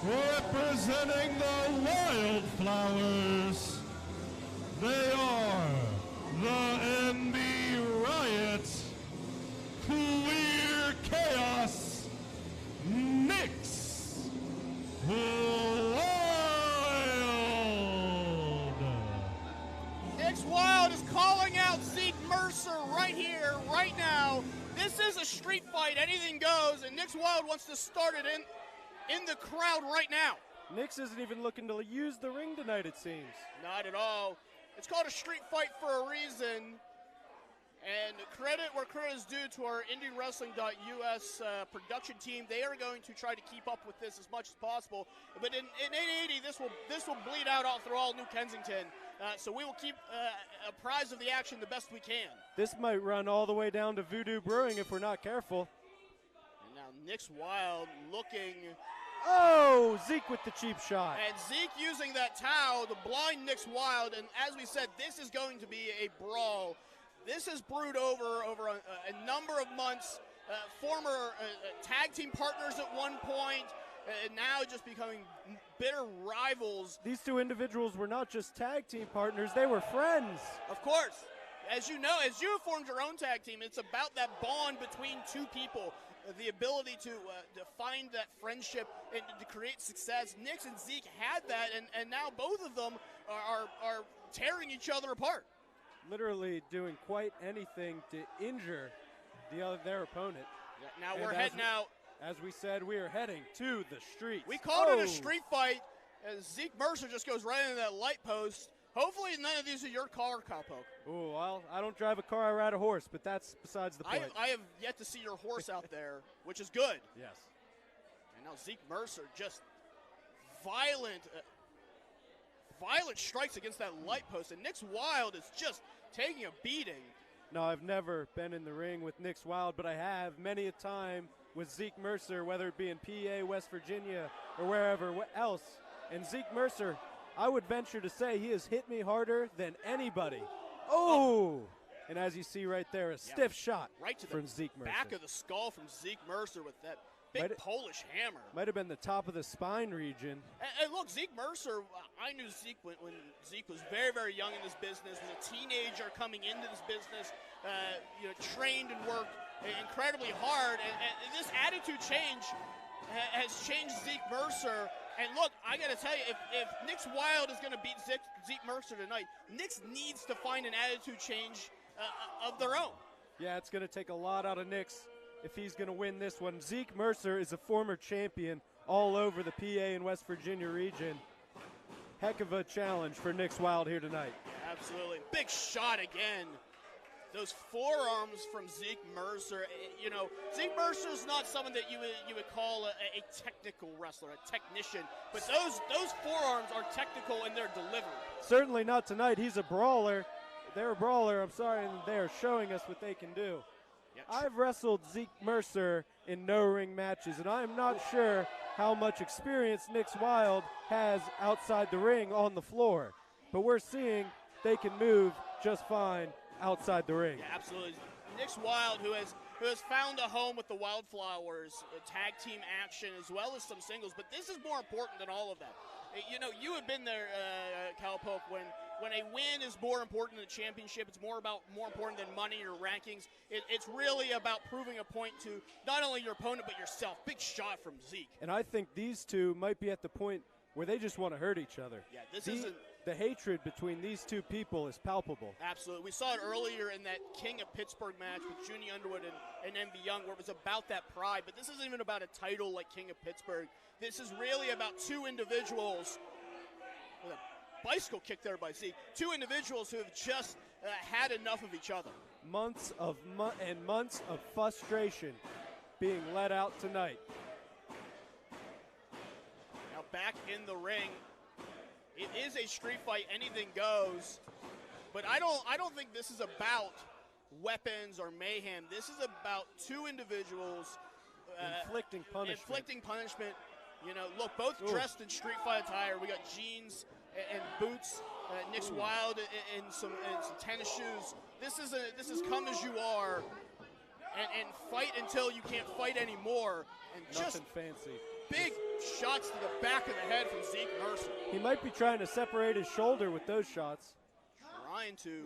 representing the Wildflowers, they are the NB Riot, Clear Chaos, Nix Wilde. Nix Wilde is calling out Zeke Mercer right here, right now. This is a street fight, anything goes, and Nix Wilde wants to start it in the crowd right now. Nix isn't even looking to use the ring tonight, it seems. Not at all. It's called a street fight for a reason. And credit where credit is due to our IndieWrestling.us production team. They are going to try to keep up with this as much as possible. But in 880, this will bleed out all through all New Kensington. So we will keep apprised of the action the best we can. This might run all the way down to Voodoo Brewing if we're not careful. And now Nix Wilde looking. Oh, Zeke with the cheap shot. And Zeke using that towel to blind Nix Wilde. And as we said, this is going to be a brawl. This has brewed over a number of months. Former tag team partners at one point, and now just becoming bitter rivals. These two individuals were not just tag team partners, they were friends. Of course. As you know, as you formed your own tag team, it's about that bond between two people, the ability to find that friendship and to create success. Nix and Zeke had that, and now both of them are tearing each other apart. Literally doing quite anything to injure their opponent. Yeah, now we're heading out. As we said, we are heading to the streets. We called it a street fight, as Zeke Mercer just goes right into that light post. Hopefully none of these are your car, Cowpoke. Oh, well, I don't drive a car, I ride a horse, but that's besides the point. I have yet to see your horse out there, which is good. Yes. And now Zeke Mercer just violent strikes against that light post, and Nix Wilde is just taking a beating. No, I've never been in the ring with Nix Wilde, but I have many a time with Zeke Mercer, whether it be in PA, West Virginia, or wherever else. And Zeke Mercer, I would venture to say he has hit me harder than anybody. Oh! And as you see right there, a stiff shot right to from the Zeke Mercer. Back of the skull from Zeke Mercer with that big Polish hammer. Might have been the top of the spine region. And look, Zeke Mercer, I knew Zeke when Zeke was very, very young in this business, was a teenager coming into this business, trained and worked incredibly hard. And this attitude change has changed Zeke Mercer. And look, I got to tell you, if Nix Wilde is going to beat Zeke Mercer tonight, Nix needs to find an attitude change of their own. Yeah, it's going to take a lot out of Nix if he's going to win this one. Zeke Mercer is a former champion all over the PA and West Virginia region. Heck of a challenge for Nix Wilde here tonight. Absolutely. Big shot again. Those forearms from Zeke Mercer. You know, Zeke Mercer's not someone that you would call a technical wrestler, a technician. But those forearms are technical in their delivery. Certainly not tonight. He's a brawler. They're a brawler, I'm sorry, and they're showing us what they can do. Yep. I've wrestled Zeke Mercer in no-ring matches, and I'm not sure how much experience Nix Wilde has outside the ring on the floor. But we're seeing they can move just fine outside the ring. Yeah, absolutely. Nix Wilde, who has found a home with the Wildflowers, tag team action, as well as some singles. But this is more important than all of that. You know, you have been there, Cowpoke, when a win is more important than a championship. It's more important than money or rankings. It's really about proving a point to not only your opponent but yourself. Big shot from Zeke. And I think these two might be at the point where they just want to hurt each other. Yeah, this isn't. The hatred between these two people is palpable. Absolutely. We saw it earlier in that King of Pittsburgh match with Junie Underwood and MV Young, where it was about that pride. But this isn't even about a title like King of Pittsburgh. This is really about two individuals. With a bicycle kick there by Zeke. Two individuals who have just had enough of each other. Months of frustration being let out tonight. Now back in the ring. It is a street fight, anything goes, but I don't think this is about weapons or mayhem. This is about two individuals inflicting punishment. You know, look, both dressed in street fight attire. We got jeans and boots. Nix Wilde in some tennis shoes. This is come as you are, and fight until you can't fight anymore. And nothing just fancy. big shots to the back of the head from Zeke Mercer. He might be trying to separate his shoulder with those shots. Trying to.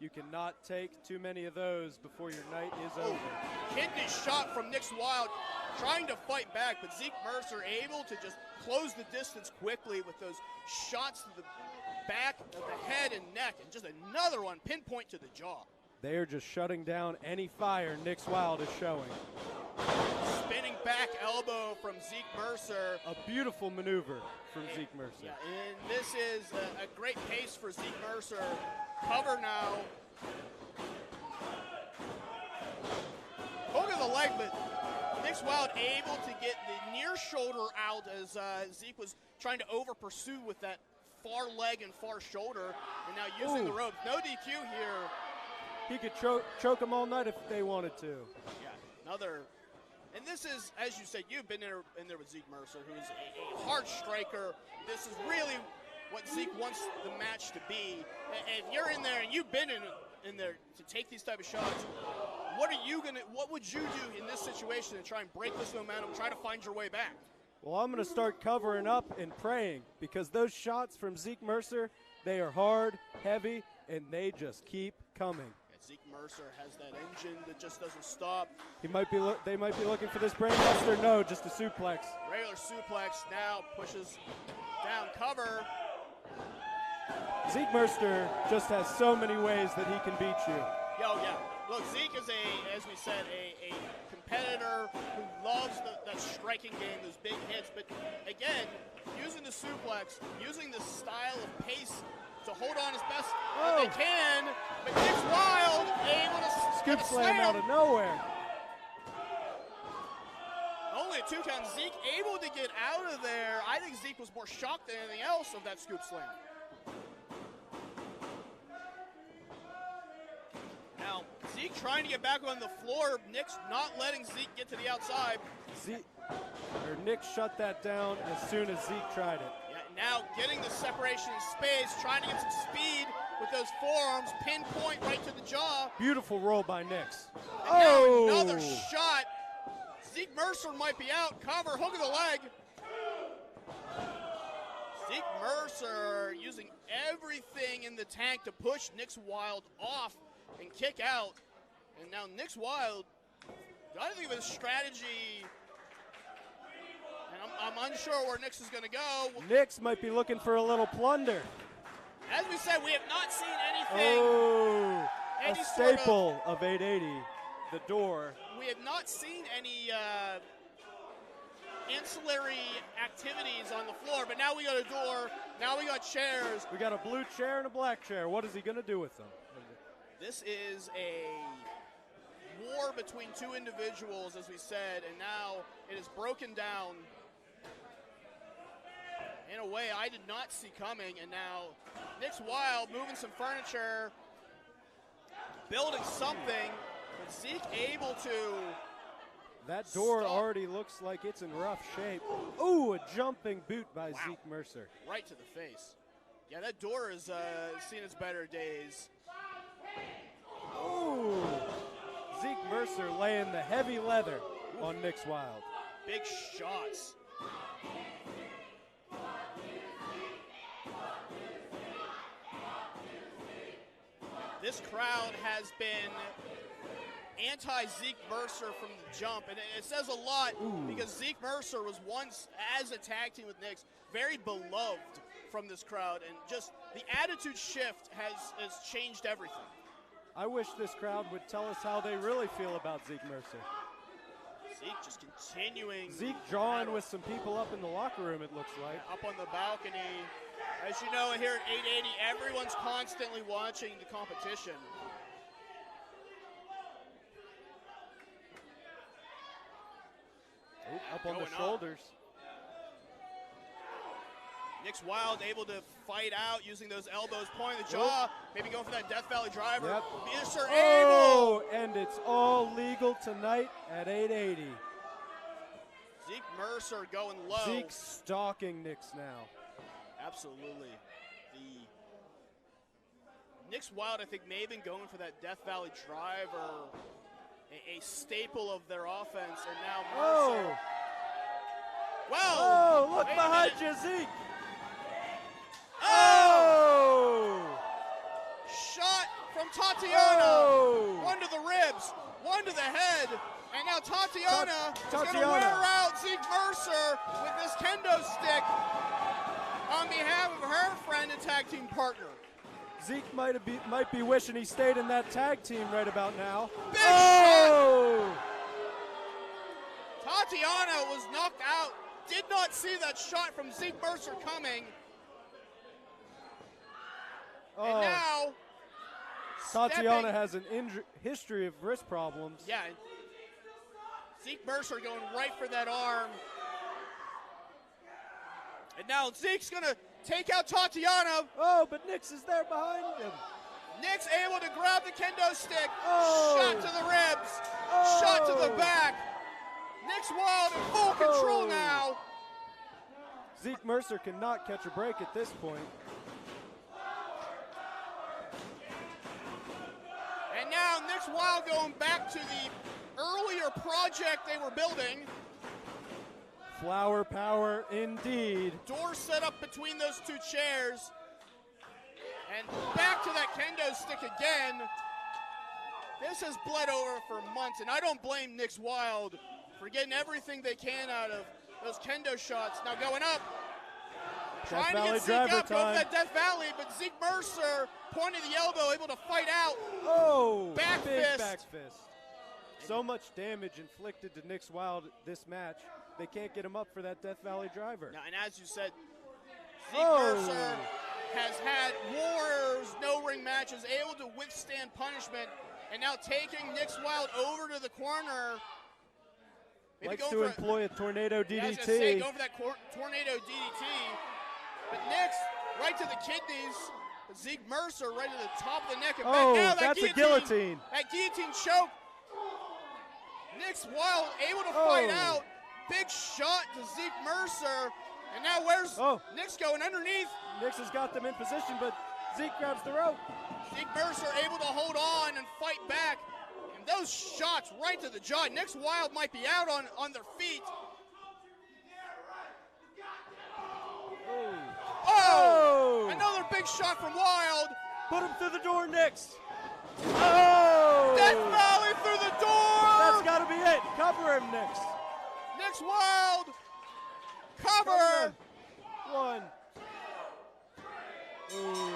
You cannot take too many of those before your night is over. Kidney shot from Nix Wilde, trying to fight back, but Zeke Mercer able to just close the distance quickly with those shots to the back of the head and neck, and just another one, pinpoint to the jaw. They are just shutting down any fire Nix Wilde is showing. Spinning back elbow from Zeke Mercer. A beautiful maneuver from Zeke Mercer. Yeah, and this is a great pace for Zeke Mercer. Cover now. Hook of the leg, but Nix Wilde able to get the near shoulder out as Zeke was trying to over pursue with that far leg and far shoulder, and now using the ropes. No DQ here. He could choke him all night if they wanted to. Yeah, another. And this is, as you said, you've been in there with Zeke Mercer, who is a hard striker. This is really what Zeke wants the match to be. And if you're in there and you've been in there to take these type of shots, what would you do in this situation to try and break this momentum, try to find your way back? Well, I'm going to start covering up and praying, because those shots from Zeke Mercer, they are hard, heavy, and they just keep coming. Zeke Mercer has that engine that just doesn't stop. They might be looking for this brainbuster. No, just a suplex. Regular suplex now pushes down cover. Zeke Mercer just has so many ways that he can beat you. Oh yeah. Look, Zeke is as we said, a competitor who loves that striking game, those big hits. But again, using the suplex, using the style of pace to hold on as best as they can, but Nix Wilde able to scoop slam out of nowhere. Only a 2 count. Zeke able to get out of there. I think Zeke was more shocked than anything else of that scoop slam. Now, Zeke trying to get back on the floor. Nix not letting Zeke get to the outside. Nix shut that down as soon as Zeke tried it. Now getting the separation in space, trying to get some speed with those forearms, pinpoint right to the jaw. Beautiful roll by Nix. And now another shot. Zeke Mercer might be out. Cover, hook of the leg. Zeke Mercer using everything in the tank to push Nix Wilde off and kick out. And now Nix Wilde, got to think of a strategy. And I'm unsure where Nix is going to go. Nix might be looking for a little plunder. As we said, we have not seen anything. A staple of 880, the door. We have not seen any ancillary activities on the floor, but now we got a door, now we got chairs. We got a blue chair and a black chair. What is he going to do with them? This is a war between two individuals, as we said, and now it is broken down in a way I did not see coming, and now Nix Wilde moving some furniture, building something, but Zeke able to. That door already looks like it's in rough shape. Ooh, a jumping boot by Zeke Mercer. Right to the face. Yeah, that door has seen its better days. Ooh, Zeke Mercer laying the heavy leather on Nix Wilde. Big shots. This crowd has been anti-Zeke Mercer from the jump, and it says a lot because Zeke Mercer was once, as a tag team with Nix, very beloved from this crowd, and just the attitude shift has changed everything. I wish this crowd would tell us how they really feel about Zeke Mercer. Zeke just continuing. Zeke jawing with some people up in the locker room, it looks like. Up on the balcony. As you know, here at 880, everyone's constantly watching the competition. Up on the shoulders. Nix Wilde able to fight out using those elbows, pointing the jaw, maybe going for that Death Valley driver. Yep. Mercer able. And it's all legal tonight at 880. Zeke Mercer going low. Zeke stalking Nix now. Absolutely. Nix Wilde, I think, may have been going for that Death Valley driver, a staple of their offense, and now Mercer Look Wait a behind minute. you, Zeke. Oh! Oh! Shot from Tatiana. Oh! One to the ribs, one to the head. And now Tatiana is going to Tatiana. wear out Zeke Mercer with this kendo stick on behalf of her friend and tag team partner. Zeke might be wishing he stayed in that tag team right about now. Big Oh! Tatiana was knocked out. Did not see that shot from Zeke Mercer coming. Oh. And now, Tatiana has an history of wrist problems. yeah, Zeke Mercer going right for that arm. And now Zeke's going to take out Tatiana. Oh, but Nix is there behind him. Nix able to grab the kendo stick. Oh. Shot to the ribs. Oh. Shot to the back. Nix Wilde in full control Oh. now. Zeke Mercer cannot catch a break at this point. And now Nix Wilde going back to the earlier project they were building. Flower power indeed. Door set up between those two chairs. And back to that kendo stick again. This has bled over for months, and I don't blame Nix Wilde for getting everything they can out of those kendo shots. Now going up. Trying to get Zeke up, go for that Death Valley, but Zeke Mercer pointing the elbow, able to fight out. Oh, Back big fist. back fist. So much damage inflicted to Nix Wilde this match. They can't get him up for that Death Valley driver. Now, and as you said, Zeke Oh. Mercer has had Warriors no-ring matches, able to withstand punishment, and now taking Nix Wilde over to the corner. Maybe Likes going to for employ a tornado Yeah, I was DDT. gonna say, go for that tornado DDT. But Nix, right to the kidneys. Zeke Mercer, right to the top of the neck. And Oh, back. Now that that's a guillotine. That guillotine choke. Nix Wilde able to fight Oh. out. Big shot to Zeke Mercer. And now where's Oh. Nix going underneath? Nix has got them in position, but Zeke grabs the rope. Zeke Mercer able to hold on and fight back. And those shots right to the jaw. Nix Wilde might be out on their feet. Oh! Another big shot from Wilde. Put him through the door, Nix. Oh! Death Valley through the door. That's got to be it. Cover him, Nix. Nix Wilde. Cover. One. Ooh.